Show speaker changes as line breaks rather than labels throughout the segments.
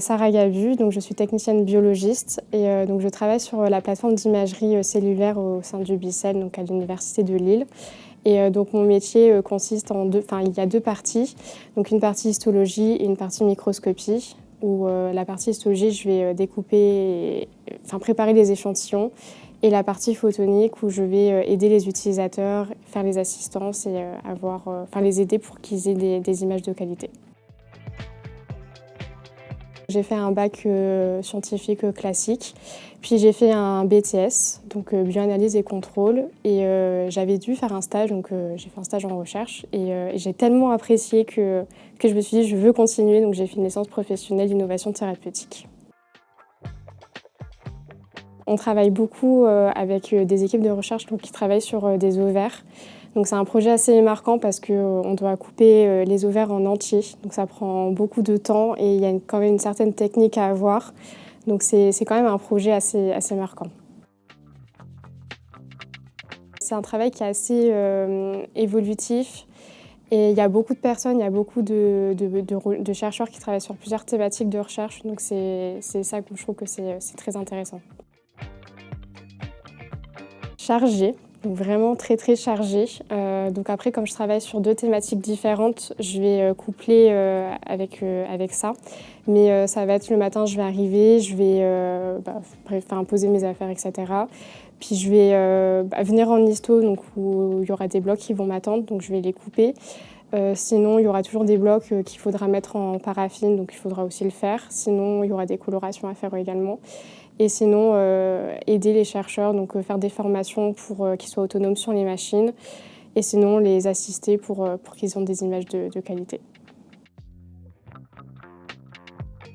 Sarah Gabu, donc je suis technicienne biologiste et donc je travaille sur la plateforme d'imagerie cellulaire au sein du BICEL, donc à l'université de Lille. Donc mon métier consiste en il y a deux parties, donc une partie histologie et une partie microscopie, où la partie histologie, je vais découper, préparer les échantillons, et la partie photonique où je vais aider les utilisateurs, faire les assistances et les aider pour qu'ils aient des images de qualité. J'ai fait un bac scientifique classique, puis j'ai fait un BTS, donc bioanalyse et contrôle, et j'avais dû faire un stage, donc j'ai fait un stage en recherche, et j'ai tellement apprécié que je me suis dit je veux continuer, donc j'ai fait une licence professionnelle d'innovation thérapeutique. On travaille beaucoup avec des équipes de recherche qui travaillent sur des ovaires. Donc c'est un projet assez marquant parce qu'on doit couper les ovaires en entier. Donc ça prend beaucoup de temps et il y a quand même une certaine technique à avoir. Donc c'est quand même un projet assez marquant. C'est un travail qui est assez évolutif. Et il y a beaucoup de personnes, il y a beaucoup de chercheurs qui travaillent sur plusieurs thématiques de recherche. Donc c'est ça que je trouve que c'est très intéressant. Chargée, donc vraiment très chargée. Donc après, comme je travaille sur deux thématiques différentes, je vais coupler avec ça. Mais ça va être le matin, je vais arriver, je vais poser mes affaires, etc. Puis je vais venir en histo, donc où il y aura des blocs qui vont m'attendre, donc je vais les couper. Sinon, il y aura toujours des blocs qu'il faudra mettre en paraffine, donc il faudra aussi le faire. Sinon, il y aura des colorations à faire également. Et sinon, aider les chercheurs, donc faire des formations pour qu'ils soient autonomes sur les machines. Et sinon, les assister pour qu'ils aient des images de qualité.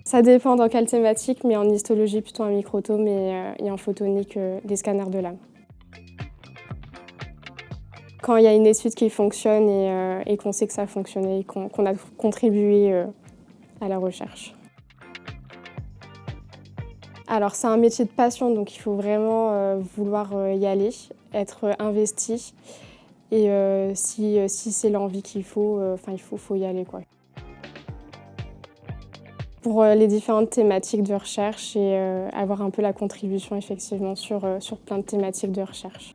Ça dépend dans quelle thématique, mais en histologie, plutôt un microtome et en photonique, des scanners de l'âme. Quand il y a une étude qui fonctionne et qu'on sait que ça a fonctionné, qu'on a contribué à la recherche. Alors c'est un métier de passion, donc il faut vraiment vouloir y aller, être investi. Et si c'est l'envie qu'il faut, faut y aller, quoi. Pour les différentes thématiques de recherche et avoir un peu la contribution effectivement sur plein de thématiques de recherche.